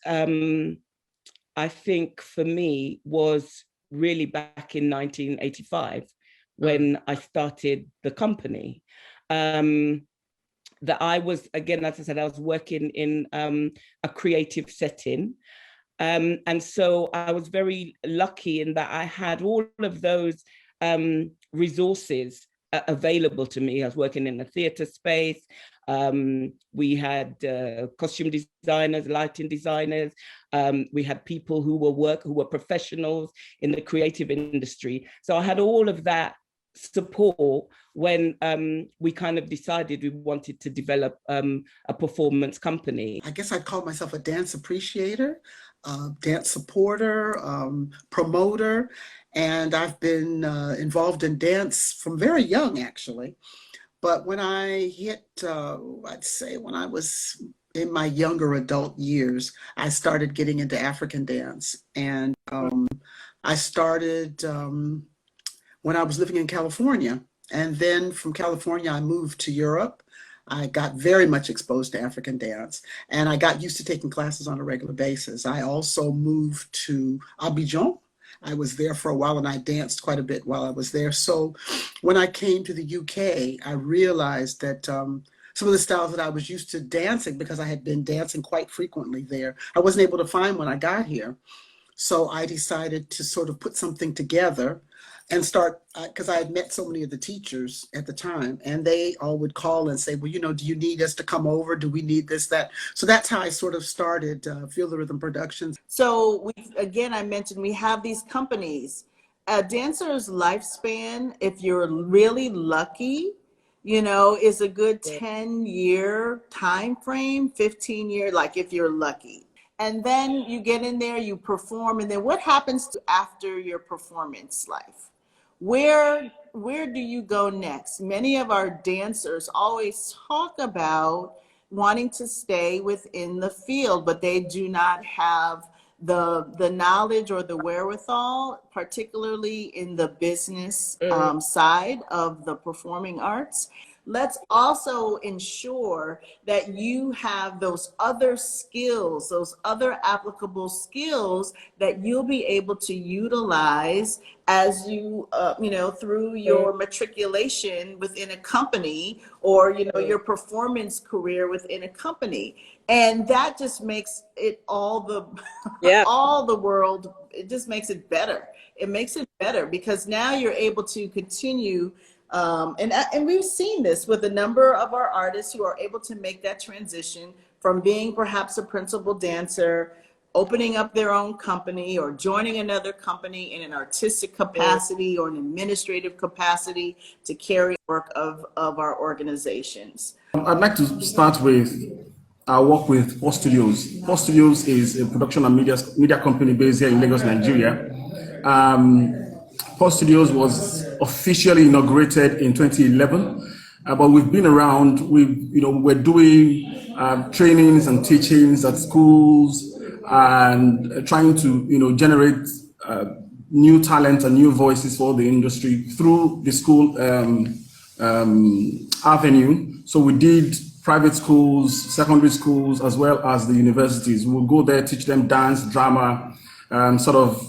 I think for me was really back in 1985 when I started the company. That I was, again, as I said, I was working in a creative setting. And so I was very lucky in that I had all of those resources available to me. I was working in a theatre space. We had costume designers, lighting designers. We had people who were professionals in the creative industry. So I had all of that support when we kind of decided we wanted to develop a performance company. I guess I'd call myself a dance appreciator, dance supporter, promoter, and I've been involved in dance from very young, actually. But when I hit, I'd say when I was in my younger adult years, I started getting into African dance. And I started when I was living in California. And then from California, I moved to Europe. I got very much exposed to African dance, and I got used to taking classes on a regular basis. I also moved to Abidjan. I was there for a while, and I danced quite a bit while I was there. So when I came to the UK, I realized that some of the styles that I was used to dancing, because I had been dancing quite frequently there, I wasn't able to find when I got here. So I decided to sort of put something together and start, because I had met so many of the teachers at the time, and they all would call and say, well, you know, do you need us to come over? Do we need this, that? So that's how I sort of started Feel the Rhythm Productions. So again, I mentioned we have these companies. A dancer's lifespan, if you're really lucky, you know, is a good 10-year time frame, 15-year, like if you're lucky. And then you get in there, you perform, and then what happens after your performance life? Where do you go next? Many of our dancers always talk about wanting to stay within the field, but they do not have the knowledge or the wherewithal, particularly in the business side of the performing arts. Let's also ensure that you have those other skills, those other applicable skills that you'll be able to utilize as you, you know, through your matriculation within a company, or, you know, your performance career within a company. And that just makes it all the world, it just makes it better. It makes it better because now you're able to continue. And we've seen this with a number of our artists who are able to make that transition from being perhaps a principal dancer, opening up their own company, or joining another company in an artistic capacity or an administrative capacity to carry work of our organizations. I'd like to start with our work with Pulse Studios. Pulse Studios is a production and media company based here in Lagos, Nigeria. Pulse Studios was officially inaugurated in 2011, but we've been around. We're doing trainings and teachings at schools and trying to, generate new talent and new voices for the industry through the school avenue. So we did private schools, secondary schools, as well as the universities. We'll go there, teach them dance, drama, help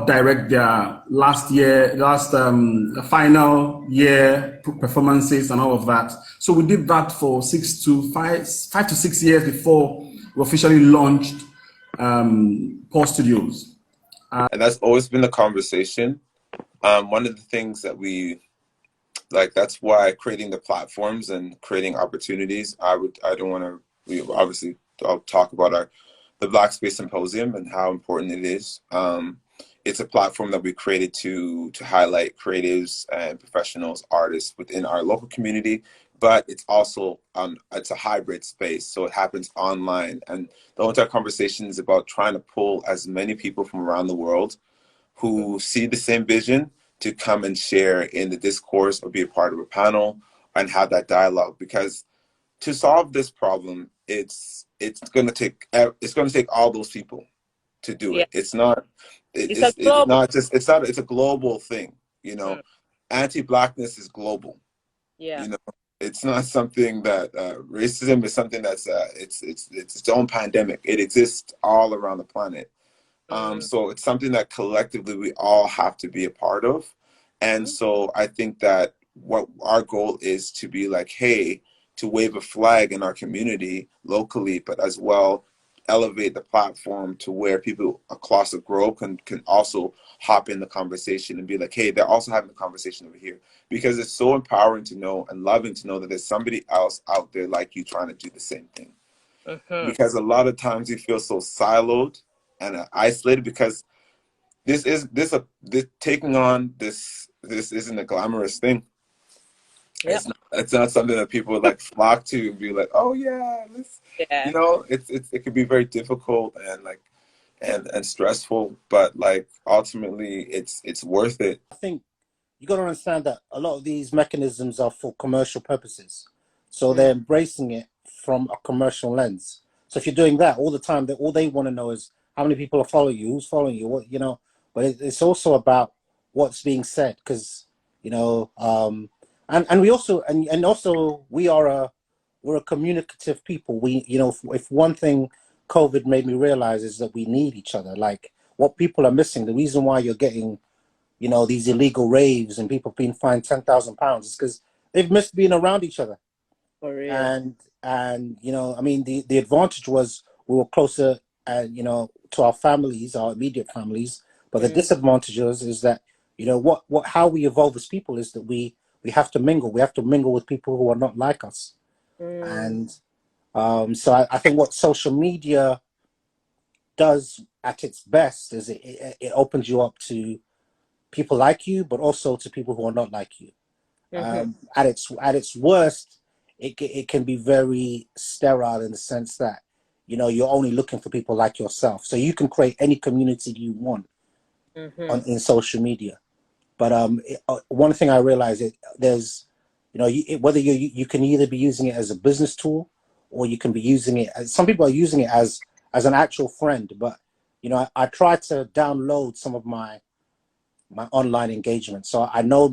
direct their final year performances and all of that. So we did that for 5 to 6 years before we officially launched Pulse Studios. And that's always been the conversation. One of the things that we like, that's why creating the platforms and creating opportunities, I'll talk about the Black Space Symposium and how important it is. It's a platform that we created to highlight creatives and professionals, artists within our local community, but it's also it's a hybrid space, so it happens online. And the whole entire conversation is about trying to pull as many people from around the world who see the same vision to come and share in the discourse or be a part of a panel and have that dialogue. Because to solve this problem, it's going to take all those people to do it. It's a global thing, Anti-Blackness is global. it's not something that racism is something that's it's its own pandemic. It exists all around the planet. So it's something that collectively we all have to be a part of. And so I think that what our goal is to be like, hey, to wave a flag in our community locally, but as well elevate the platform to where people across the globe can also hop in the conversation and be like, hey, they're also having the conversation over here. Because it's so empowering to know and loving to know that there's somebody else out there like you trying to do the same thing. Because a lot of times you feel so siloed and isolated, because this taking on this isn't a glamorous thing. Yep. It's not something that people would like flock to and be like, oh yeah, let's, you know, it could be very difficult and like and stressful, but like ultimately it's worth it. I think you got to understand that a lot of these mechanisms are for commercial purposes, so they're embracing it from a commercial lens. So if you're doing that all the time, all they want to know is how many people are following you, who's following you, what, you know. But it's also about what's being said, because you know, and we also and also we're a communicative people. We, you know, if one thing COVID made me realize is that we need each other. Like what people are missing, the reason why you're getting, you know, these illegal raves and people being fined £10,000 is because they've missed being around each other. For real. And you know, I mean, the advantage was we were closer, you know, to our families, our immediate families. But the disadvantage is that, you know, how we evolve as people is that we have to mingle. We have to mingle with people who are not like us. And so I think what social media does at its best is it opens you up to people like you, but also to people who are not like you. At its worst, it can be very sterile in the sense that, you know, you're only looking for people like yourself. So you can create any community you want in social media. But one thing I realized there's, you know, whether you can either be using it as a business tool, or you can be using it as, some people are using it as an actual friend. But you know, I try to download some of my online engagement. So I know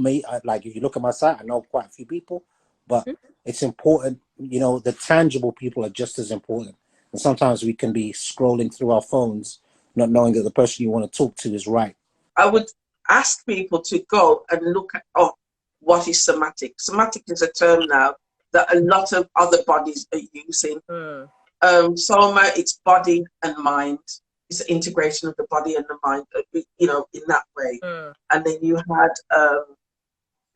like if you look at my site, I know quite a few people, but it's important, you know, the tangible people are just as important. And sometimes we can be scrolling through our phones, not knowing that the person you want to talk to is right. I would ask people to go and look at what is somatic. Somatic is a term now that a lot of other bodies are using. Soma, it's body and mind. It's the integration of the body and the mind, you know, in that way. And then you had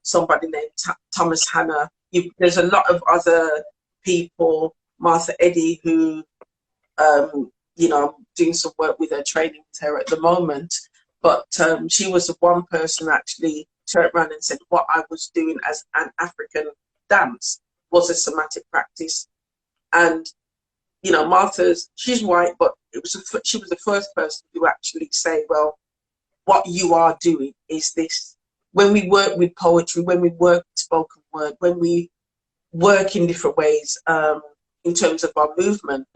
somebody named Thomas Hanna. There's a lot of other people, Martha Eddy, who, you know, I'm doing some work with her, training with her at the moment. But she was the one person actually turned around and said what I was doing as an African dance was a somatic practice. And, you know, she's white, but she was the first person to actually say, well, what you are doing is this. When we work with poetry, when we work with spoken word, when we work in different ways in terms of our movement,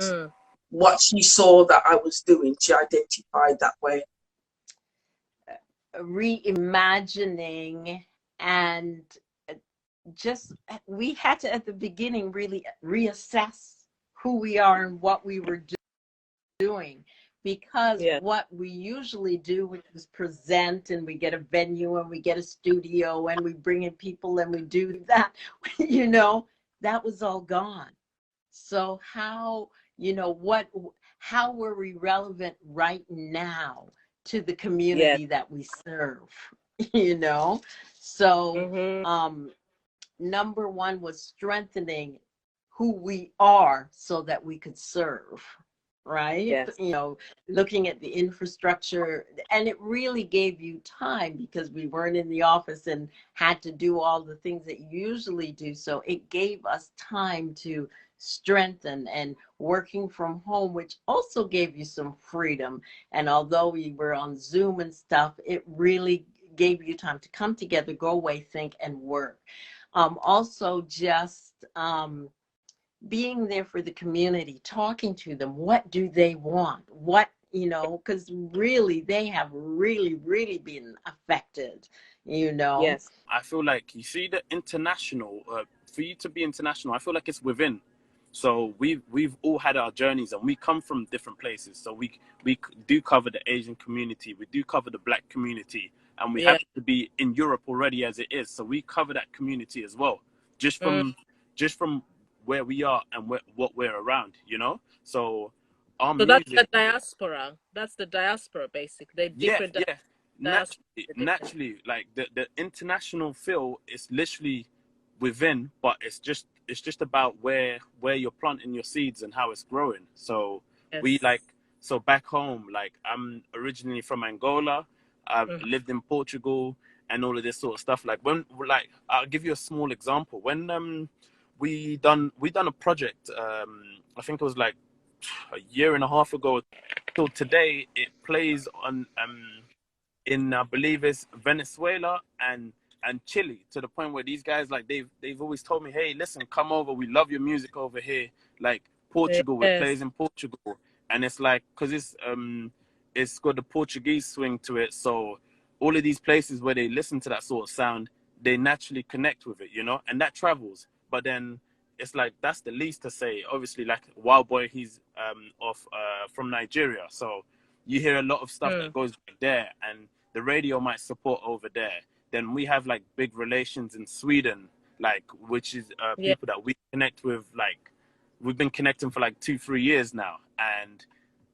what she saw that I was doing, she identified that way. Reimagining, and just we had to at the beginning really reassess who we are and what we were doing, because what we usually do is present, and we get a venue and we get a studio and we bring in people and we do that, you know, that was all gone. So how, you know, how were we relevant right now to the community that we serve, you know? So number one was strengthening who we are so that we could serve, right? You know, looking at the infrastructure, and it really gave you time because we weren't in the office and had to do all the things that you usually do. So it gave us time to strengthen, and working from home, which also gave you some freedom. And although we were on Zoom and stuff, it really gave you time to come together, go away, think, and work. Also just being there for the community, talking to them. What do they want? What, you know, because really they have really been affected, you know. I feel like you see the international for you to be international, I feel like it's within. So we've all had our journeys, and we come from different places. So we do cover the Asian community, we do cover the Black community, and we happen to be in Europe already as it is. So we cover that community as well, just from where we are and what we're around, you know. So our music, that's the diaspora. That's the diaspora, basically. Different. Naturally, like the international feel is literally within, but it's just about where you're planting your seeds and how it's growing. So so back home, like I'm originally from Angola. I've lived in Portugal and all of this sort of stuff. Like I'll give you a small example. When we done a project, I think it was like a year and a half ago till today. It plays on in I believe it's Venezuela and Chile, to the point where these guys, like, they've always told me, hey, listen, come over, we love your music over here. Like Portugal, it plays in Portugal, and it's like, because it's got the Portuguese swing to it, so all of these places where they listen to that sort of sound, they naturally connect with it, you know, and that travels. But then it's like, that's the least to say. Obviously, like Wild Boy, he's from Nigeria, so you hear a lot of stuff that goes there, and the radio might support over there. Then we have like big relations in Sweden, like, which is people that we connect with. Like, we've been connecting for like 2-3 years now, and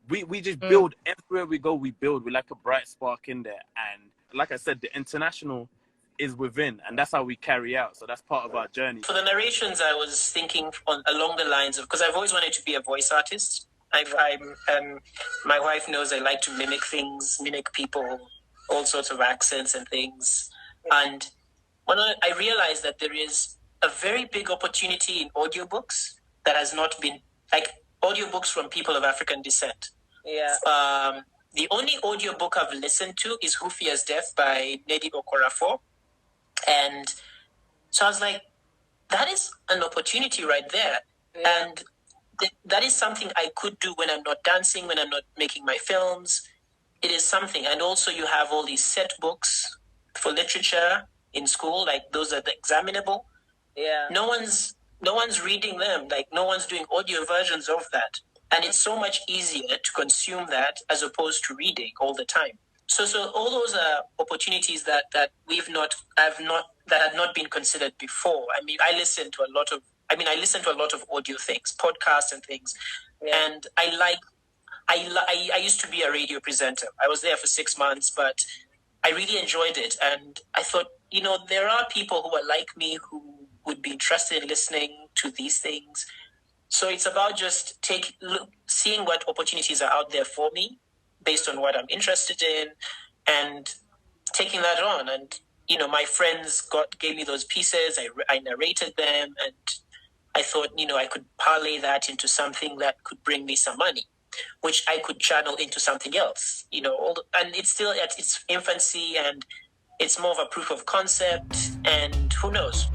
we just build everywhere we go. We build. We're like a bright spark in there, and like I said, the international is within, and that's how we carry out. So that's part of our journey. For the narrations, I was thinking along the lines of, because I've always wanted to be a voice artist. My wife knows I like to mimic things, mimic people, all sorts of accents and things. And when I realized that there is a very big opportunity in audiobooks that has not been, like, audiobooks from people of African descent. The only audiobook I've listened to is Who Fears Death by Nnedi Okorafor. And so I was like, that is an opportunity right there. And that is something I could do when I'm not dancing, when I'm not making my films. It is something. And also you have all these set books for literature in school, like those are the examinable. No one's reading them, like no one's doing audio versions of that. And it's so much easier to consume that as opposed to reading all the time. So all those are opportunities that had not been considered before. I mean, I listen to a lot of audio things, podcasts and things. And I used to be a radio presenter. I was there for 6 months, but I really enjoyed it. And I thought, you know, there are people who are like me who would be interested in listening to these things. So it's about just seeing what opportunities are out there for me based on what I'm interested in and taking that on. And, you know, my friends gave me those pieces. I narrated them, and I thought, you know, I could parlay that into something that could bring me some money, which I could channel into something else, you know, and it's still at its infancy, and it's more of a proof of concept, and who knows?